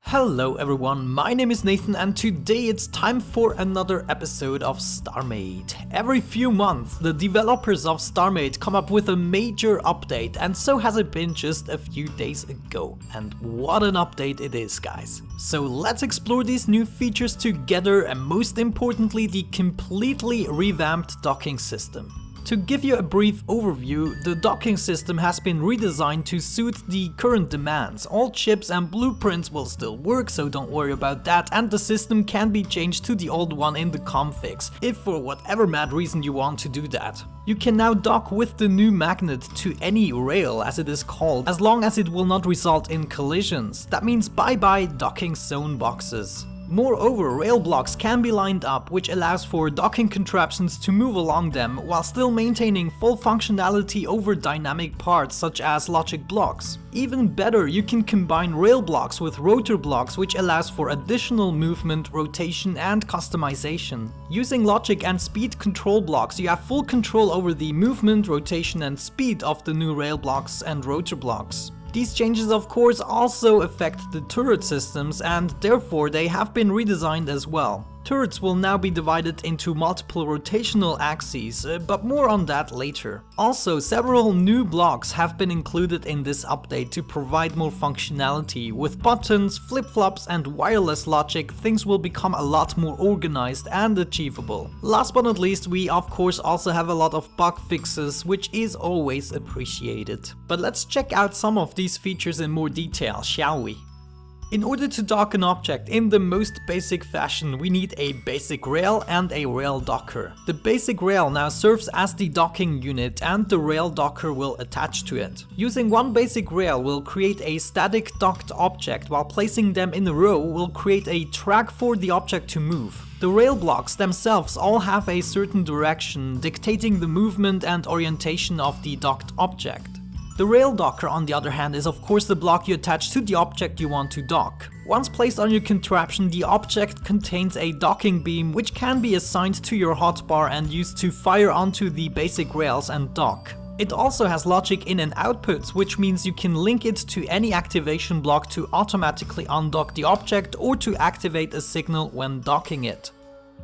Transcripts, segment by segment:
Hello everyone, my name is Nathan and today it's time for another episode of Starmade. Every few months the developers of Starmade come up with a major update, and so has it been just a few days ago. And what an update it is, guys. So let's explore these new features together, and most importantly the completely revamped docking system. To give you a brief overview, the docking system has been redesigned to suit the current demands. All chips and blueprints will still work, so don't worry about that, and the system can be changed to the old one in the configs, if for whatever mad reason you want to do that. You can now dock with the new magnet to any rail, as it is called, as long as it will not result in collisions. That means bye-bye docking zone boxes. Moreover, rail blocks can be lined up, which allows for docking contraptions to move along them while still maintaining full functionality over dynamic parts such as logic blocks. Even better, you can combine rail blocks with rotor blocks, which allows for additional movement, rotation and customization. Using logic and speed control blocks, you have full control over the movement, rotation and speed of the new rail blocks and rotor blocks. These changes of course also affect the turret systems, and therefore they have been redesigned as well. Turrets will now be divided into multiple rotational axes, but more on that later. Also, several new blocks have been included in this update to provide more functionality. With buttons, flip-flops and wireless logic, things will become a lot more organized and achievable. Last but not least, we of course also have a lot of bug fixes, which is always appreciated. But let's check out some of these features in more detail, shall we? In order to dock an object in the most basic fashion, we need a basic rail and a rail docker. The basic rail now serves as the docking unit, and the rail docker will attach to it. Using one basic rail will create a static docked object, while placing them in a row will create a track for the object to move. The rail blocks themselves all have a certain direction, dictating the movement and orientation of the docked object. The rail docker, on the other hand, is of course the block you attach to the object you want to dock. Once placed on your contraption, the object contains a docking beam which can be assigned to your hotbar and used to fire onto the basic rails and dock. It also has logic in and outputs, which means you can link it to any activation block to automatically undock the object or to activate a signal when docking it.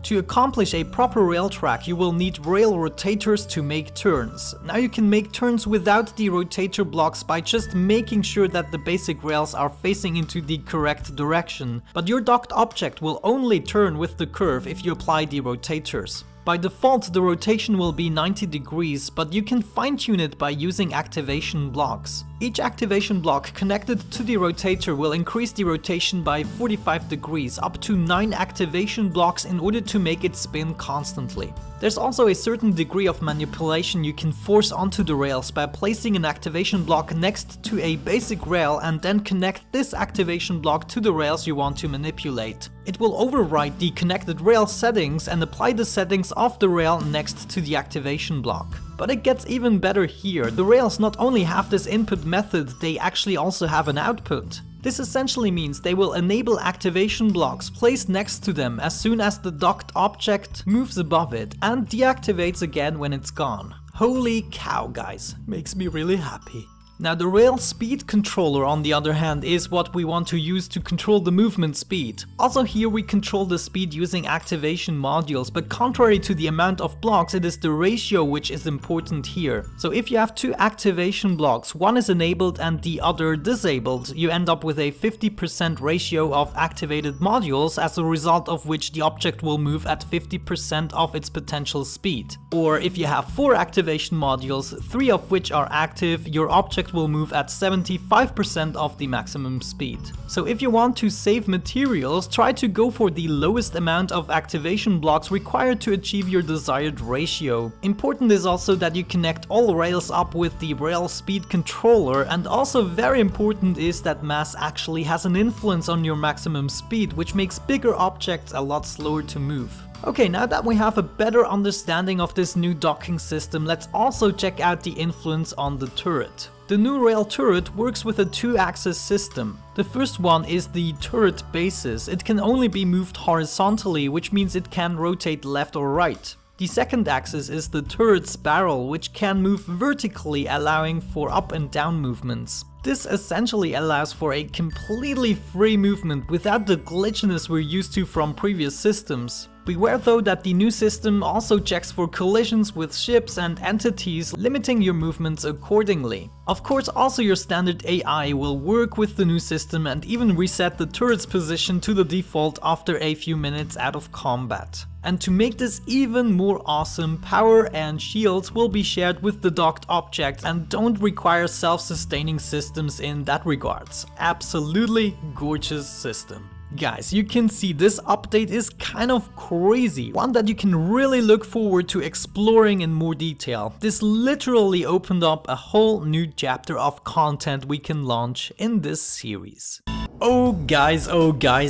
To accomplish a proper rail track, you will need rail rotators to make turns. Now you can make turns without the rotator blocks by just making sure that the basic rails are facing into the correct direction, but your docked object will only turn with the curve if you apply the rotators. By default, the rotation will be 90 degrees, but you can fine-tune it by using activation blocks. Each activation block connected to the rotator will increase the rotation by 45 degrees, up to 9 activation blocks in order to make it spin constantly. There's also a certain degree of manipulation you can force onto the rails by placing an activation block next to a basic rail and then connect this activation block to the rails you want to manipulate. It will override the connected rail settings and apply the settings of the rail next to the activation block. But it gets even better here. The rails not only have this input method, they actually also have an output. This essentially means they will enable activation blocks placed next to them as soon as the docked object moves above it, and deactivates again when it's gone. Holy cow, guys, makes me really happy. Now the rail speed controller, on the other hand, is what we want to use to control the movement speed. Also here we control the speed using activation modules, but contrary to the amount of blocks, it is the ratio which is important here. So if you have two activation blocks, one is enabled and the other disabled, you end up with a 50% ratio of activated modules, as a result of which the object will move at 50% of its potential speed. Or if you have 4 activation modules, 3 of which are active, your object will move at 75% of the maximum speed. So if you want to save materials, try to go for the lowest amount of activation blocks required to achieve your desired ratio. Important is also that you connect all rails up with the rail speed controller, and also very important is that mass actually has an influence on your maximum speed, which makes bigger objects a lot slower to move. Okay, now that we have a better understanding of this new docking system, let's also check out the influence on the turret. The new rail turret works with a 2-axis system. The first one is the turret basis. It can only be moved horizontally, which means it can rotate left or right. The second axis is the turret's barrel, which can move vertically, allowing for up and down movements. This essentially allows for a completely free movement without the glitchiness we're used to from previous systems. Beware though that the new system also checks for collisions with ships and entities, limiting your movements accordingly. Of course, also your standard AI will work with the new system and even reset the turret's position to the default after a few minutes out of combat. And to make this even more awesome, power and shields will be shared with the docked objects and don't require self-sustaining systems in that regards. Absolutely gorgeous system. Guys, you can see this update is kind of crazy, one that you can really look forward to exploring in more detail. This literally opened up a whole new chapter of content we can launch in this series. Oh guys,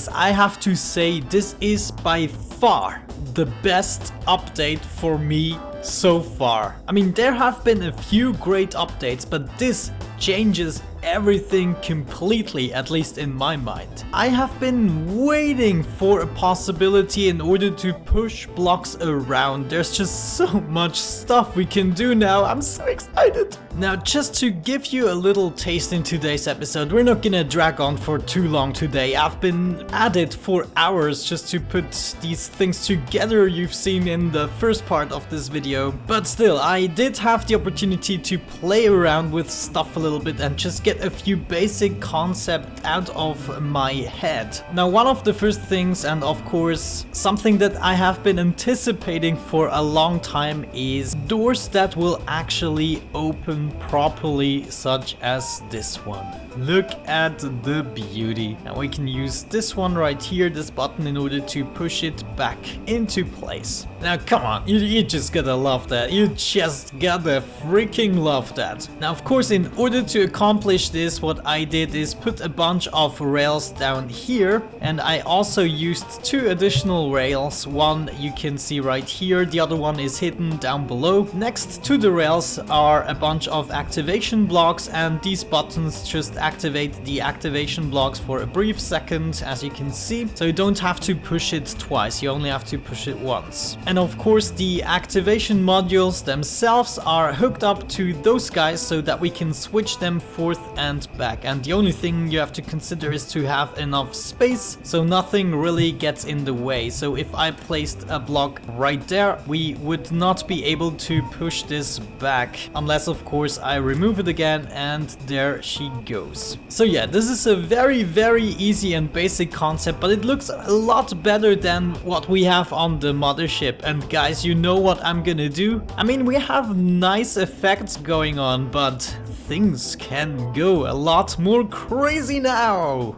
I have to say this is by far the best update for me so far. I mean, there have been a few great updates, but this changes everything completely, at least in my mind. I have been waiting for a possibility in order to push blocks around. There's just so much stuff we can do now. I'm so excited. Now, just to give you a little taste in today's episode, we're not gonna drag on for too long today. I've been at it for hours just to put these things together you've seen in the first part of this video. But still, I did have the opportunity to play around with stuff a little bit and just get a few basic concepts out of my head. Now, one of the first things, and of course something that I have been anticipating for a long time, is doors that will actually open properly, such as this one. Look at the beauty. And we can use this one right here, this button, in order to push it back into place. Now come on, you just gotta love that. You just gotta freaking love that. Now, of course, in order to accomplish this, what I did is put a bunch of rails down here, and I also used 2 additional rails. One you can see right here, the other one is hidden down below. Next to the rails are a bunch of activation blocks, and these buttons just activate the activation blocks for a brief second, as you can see. So you don't have to push it twice, you only have to push it once. And of course, the activation modules themselves are hooked up to those guys so that we can switch them forth and back. And the only thing you have to consider is to have enough space so nothing really gets in the way. So if I placed a block right there, we would not be able to push this back, unless of course I remove it again, and there she goes. So yeah, this is a very easy and basic concept, but it looks a lot better than what we have on the mothership. And guys, you know what I'm gonna do? I mean, we have nice effects going on, but things can go a lot more crazy now.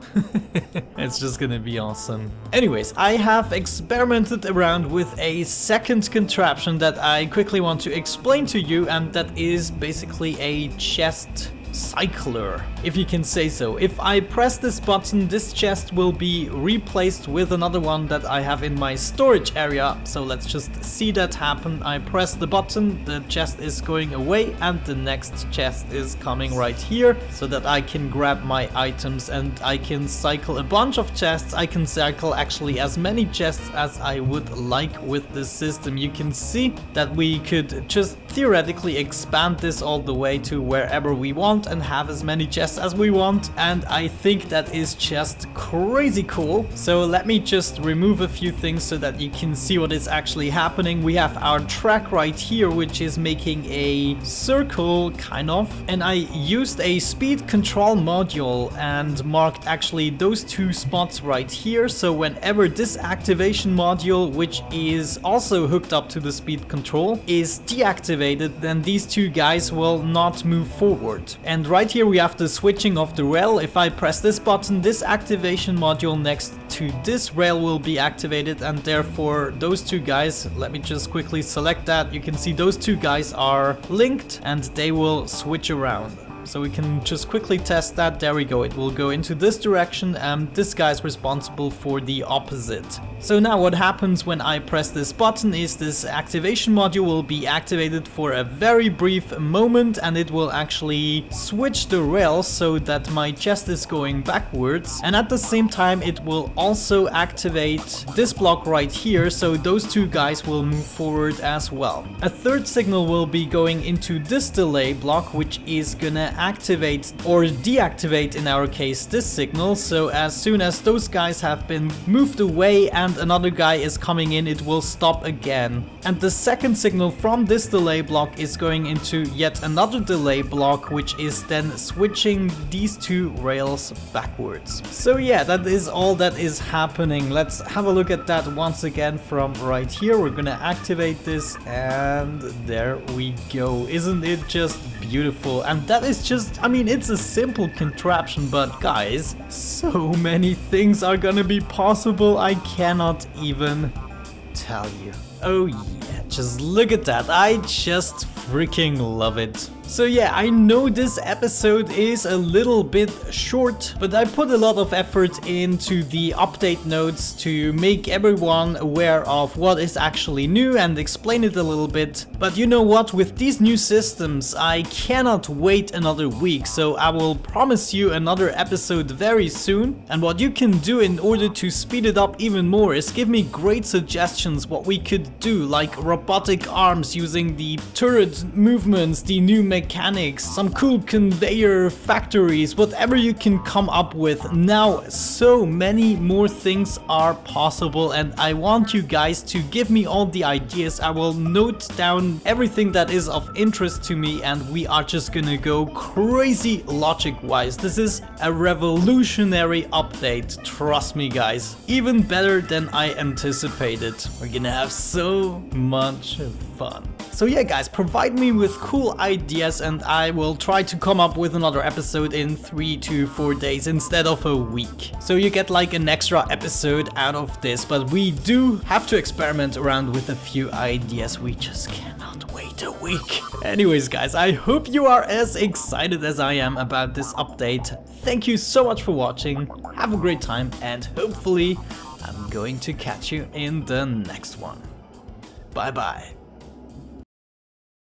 It's just gonna be awesome. Anyways, I have experimented around with a second contraption that I quickly want to explain to you, and that is basically a chest cycler, if you can say so. If I press this button, this chest will be replaced with another one that I have in my storage area. So let's just see that happen. I press the button, the chest is going away, and the next chest is coming right here, so that I can grab my items and I can cycle a bunch of chests. I can cycle actually as many chests as I would like with this system. You can see that we could just theoretically expand this all the way to wherever we want and have as many chests as we want, and I think that is just crazy cool. So let me just remove a few things so that you can see what is actually happening. We have our track right here, which is making a circle kind of, and I used a speed control module and marked actually those 2 spots right here. So whenever this activation module, which is also hooked up to the speed control, is deactivated, then these 2 guys will not move forward. And right here we have the switching of the rail. If I press this button, this activation module next to this rail will be activated, and therefore those 2 guys, let me just quickly select that. You can see those 2 guys are linked and they will switch around. So we can just quickly test that. There we go. It will go into this direction, and this guy is responsible for the opposite. So now what happens when I press this button is this activation module will be activated for a very brief moment, and it will actually switch the rails so that my chest is going backwards, and at the same time it will also activate this block right here, so those 2 guys will move forward as well. A third signal will be going into this delay block, which is gonna activate or deactivate, in our case, this signal. So as soon as those guys have been moved away and another guy is coming in, it will stop again. And the second signal from this delay block is going into yet another delay block, which is then switching these two rails backwards. So yeah, that is all that is happening. Let's have a look at that once again from right here. We're gonna activate this and there we go. Isn't it just beautiful? And that is just, I mean, it's a simple contraption, but guys, so many things are gonna be possible. I cannot even tell you. Oh yeah, just look at that. I just freaking love it. So yeah, I know this episode is a little bit short, but I put a lot of effort into the update notes to make everyone aware of what is actually new and explain it a little bit. But you know what, with these new systems, I cannot wait another week, so I will promise you another episode very soon. And what you can do in order to speed it up even more is give me great suggestions what we could do, like robotic arms using the turret movements, the new mechanics, some cool conveyor factories, whatever you can come up with. Now so many more things are possible and I want you guys to give me all the ideas. I will note down everything that is of interest to me and we are just gonna go crazy logic wise. This is a revolutionary update, trust me guys. Even better than I anticipated. We're gonna have so much fun. So yeah guys, provide me with cool ideas and I will try to come up with another episode in 3 to 4 days instead of a week. So you get like an extra episode out of this, but we do have to experiment around with a few ideas. We just cannot wait a week. Anyways guys, I hope you are as excited as I am about this update. Thank you so much for watching, have a great time and hopefully I'm going to catch you in the next one. Bye bye.